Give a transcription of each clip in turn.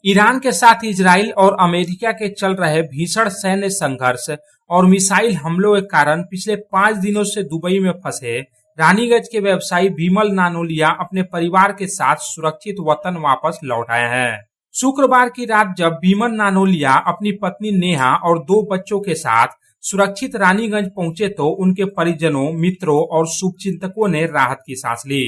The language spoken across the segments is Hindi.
ईरान के साथ इजराइल और अमेरिका के चल रहे भीषण सैन्य संघर्ष और मिसाइल हमलों के कारण पिछले 5 दिनों से दुबई में फंसे रानीगंज के व्यवसायी बिमल नानोलिया अपने परिवार के साथ सुरक्षित वतन वापस लौट आए हैं। शुक्रवार की रात जब बिमल नानोलिया अपनी पत्नी नेहा और 2 बच्चों के साथ सुरक्षित रानीगंज पहुंचे तो उनके परिजनों, मित्रों और शुभचिंतकों ने राहत की सांस ली।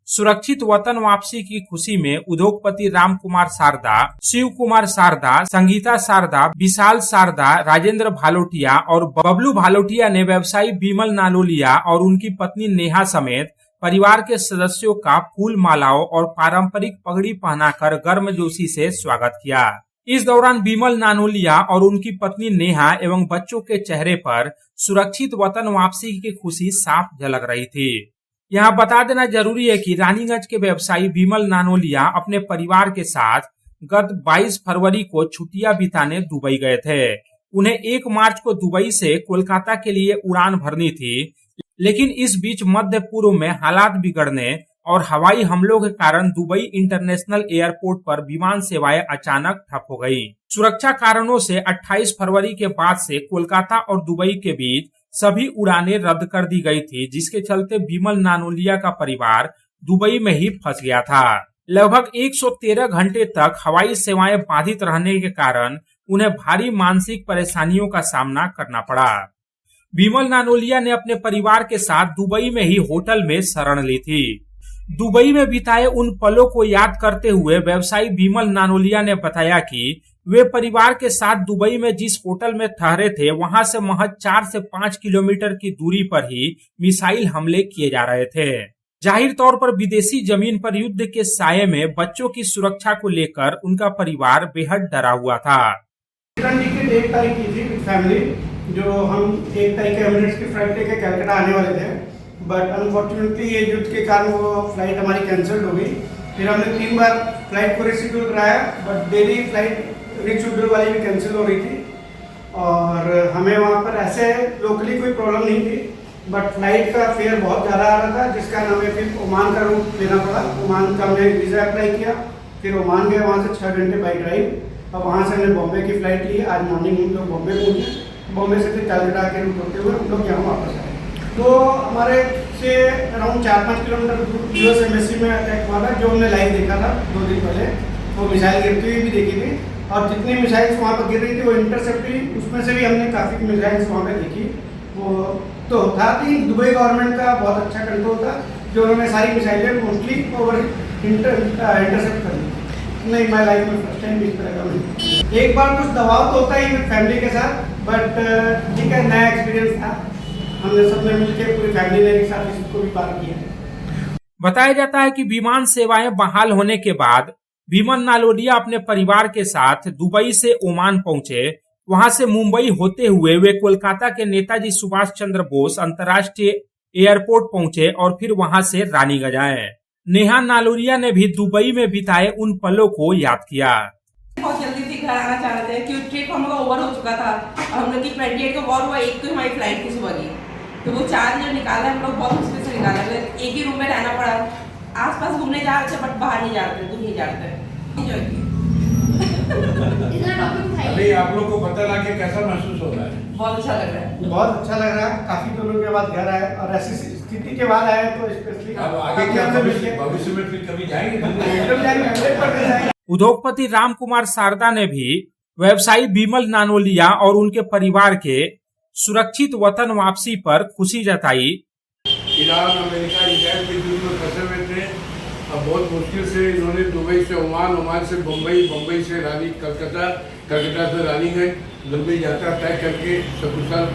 सुरक्षित वतन वापसी की खुशी में उद्योगपति राम कुमार शारदा, शिव कुमार शारदा, संगीता शारदा, विशाल शारदा, राजेंद्र भालोटिया और बबलू भालोटिया ने व्यवसायी बिमल नानोलिया और उनकी पत्नी नेहा समेत परिवार के सदस्यों का फूल मालाओं और पारंपरिक पगड़ी पहनाकर गर्मजोशी से स्वागत किया। इस दौरान बिमल नानोलिया और उनकी पत्नी नेहा एवं बच्चों के चेहरे पर सुरक्षित वतन वापसी की खुशी साफ झलक रही थी। यहाँ बता देना जरूरी है कि रानीगंज के व्यवसायी बिमल नानोलिया अपने परिवार के साथ गत 22 फरवरी को छुट्टियां बिताने दुबई गए थे। उन्हें 1 मार्च को दुबई से कोलकाता के लिए उड़ान भरनी थी, लेकिन इस बीच मध्य पूर्व में हालात बिगड़ने और हवाई हमलों के कारण दुबई इंटरनेशनल एयरपोर्ट पर विमान सेवाएं अचानक ठप हो गई। सुरक्षा कारणों से 28 फरवरी के बाद से कोलकाता और दुबई के बीच सभी उड़ानें रद्द कर दी गई थी, जिसके चलते बिमल नानोलिया का परिवार दुबई में ही फंस गया था। लगभग 113 घंटे तक हवाई सेवाएं बाधित रहने के कारण उन्हें भारी मानसिक परेशानियों का सामना करना पड़ा। बिमल नानोलिया ने अपने परिवार के साथ दुबई में ही होटल में शरण ली थी। दुबई में बिताए उन पलों को याद करते हुए व्यवसायी बिमल नानोलिया ने बताया कि वे परिवार के साथ दुबई में जिस होटल में ठहरे थे, वहां से महज 4 से 5 किलोमीटर की दूरी पर ही मिसाइल हमले किए जा रहे थे। जाहिर तौर पर विदेशी जमीन पर युद्ध के साये में बच्चों की सुरक्षा को लेकर उनका परिवार बेहद डरा हुआ था। टिकट 1 तारीख की थी विद फैमिली, जो हम 1 तारीख के एमिरेट्स की फ्लाइट लेके कलकत्ता आने वाले थे, बट अनफॉर्चुनेटली ये युद्ध के कारण वो फ्लाइट हमारी कैंसिल हो गई। फिर हमने 3 बार फ्लाइट को रिशेड्यूल कराया, बट डेली फ्लाइट रिशेड्यूल वाली भी कैंसिल हो रही थी और हमें वहाँ पर ऐसे लोकली कोई प्रॉब्लम नहीं थी, बट फ्लाइट का फेयर बहुत ज़्यादा आ रहा था, जिस कारण हमें फिर ओमान का रूट लेना पड़ा। ओमान का हमने वीज़ा अप्लाई किया, फिर ओमान गए, वहाँ से 6 घंटे बाई ड्राइव, और वहाँ से हमने बॉम्बे की फ़्लाइट ली। आज मॉर्निंग हम लोग बॉम्बे पहुँचे, बॉम्बे से फिर कलकत्ता के रूट होते हुए हम लोग यहाँ वापस आए। तो हमारे से अराउंड 4-5 किलोमीटर दूर US एम्बेसी में अटैक हुआ था, जो हमने लाइव देखा था 2 दिन पहले। वो मिसाइल गिरती हुई भी देखी थी, और जितनी मिसाइल्स वहाँ पर गिर रही थी वो इंटरसेप्ट हुई, उसमें से भी हमने काफ़ी मिसाइल्स वहाँ पर देखी। वो तो था कि दुबई गवर्नमेंट का बहुत अच्छा कंट्रोल था, जो उन्होंने सारी मिसाइलें मोस्टली ओवर इंटरसेप्ट कर दी। नहीं, माई लाइफ में फर्स्ट टाइम इस तरह का नहीं। एक बार कुछ दबाव तो होता ही फैमिली के साथ, बट ठीक है, नया एक्सपीरियंस था। हमने सबने मिलकर पूरी फैमिली ने एक साथ इसको भी पार किया। बताया जाता है कि विमान सेवाएं बहाल होने के बाद बिमल नानोलिया अपने परिवार के साथ दुबई से ओमान पहुंचे। वहां से मुंबई होते हुए वे कोलकाता के नेताजी सुभाष चंद्र बोस अंतर्राष्ट्रीय एयरपोर्ट पहुंचे और फिर वहां से रानीगंज आए। नेहा नानोलिया ने भी दुबई में बिताए उन पलों को याद किया। बहुत जल्दी से घर आना चाह रहे थे क्योंकि ट्रिप हम लोग ओवर हो चुका था। हम लोग की 28 को वॉर हुआ, 1 को हमारी फ्लाइट थी सुबह की, तो वो 4 दिन निकाला हम लोग, बहुत मुश्किल से निकाला। एक ही रूम में रहना पड़ा। आसपास घूमने जा रहे थे, बट बाहर नहीं जा रहे थे, दूर नहीं जा रहे थे। अभी आप लोग को पता लगा कैसा महसूस हो रहा है? बहुत अच्छा लग रहा है, बहुत अच्छा लग रहा है। काफी दिनों के बाद घर आए, और ऐसी स्थिति के बाद आए तो स्पेशली अब आगे क्या भविष्य में फिर कभी जाएंगे? उद्योगपति राम कुमार शारदा ने भी व्यवसायी बिमल नानोलिया और उनके परिवार के सुरक्षित वतन वापसी पर खुशी जताई। ईरान, अमेरिका, इजराइल के युद्ध में फंसे हुए थे। अब बहुत मुश्किल से इन्होंने दुबई से ओमान, ओमान से बम्बई, बम्बई से कलकत्ता, कलकत्ता से रानीगंज लंबी यात्रा तय करके सकुशल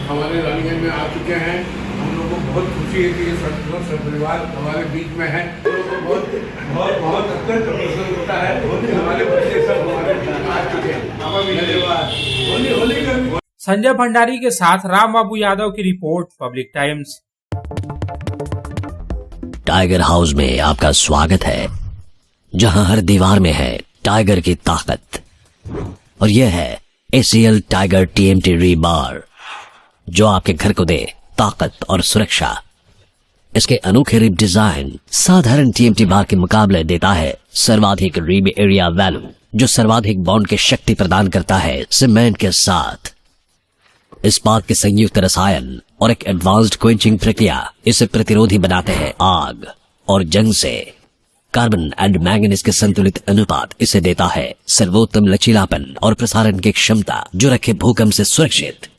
हमारे रानीगंज में आ चुके हैं। हम लोग को बहुत खुशी है कि ये सब परिवार हमारे बीच में है। बहुत बहुत बहुत अत्यंत प्रसन्न होता है। हमारे बच्चे सब हमारे बीच में आ चुके हैं। धन्यवाद। संजय भंडारी के साथ राम बाबू यादव की report, public times. Tiger house में आपका स्वागत है, जहां हर दीवार में है टाइगर की ताकत। और यह है ACL टाइगर TMT रीबार, जो आपके घर को दे ताकत और सुरक्षा। इसके अनोखे रिब डिजाइन साधारण TMT बार के मुकाबले देता है सर्वाधिक रिब एरिया वैल्यू। जो सर्वाधिक बॉन्ड की शक्ति प्रदान करता है सीमेंट के साथ। इस्पात के संयुक्त रसायन और एक एडवांस्ड क्वेंचिंग प्रक्रिया इसे प्रतिरोधी बनाते हैं आग और जंग से। कार्बन एंड मैंगनीज के संतुलित अनुपात इसे देता है सर्वोत्तम लचीलापन और प्रसारण की क्षमता, जो रखे भूकंप से सुरक्षित।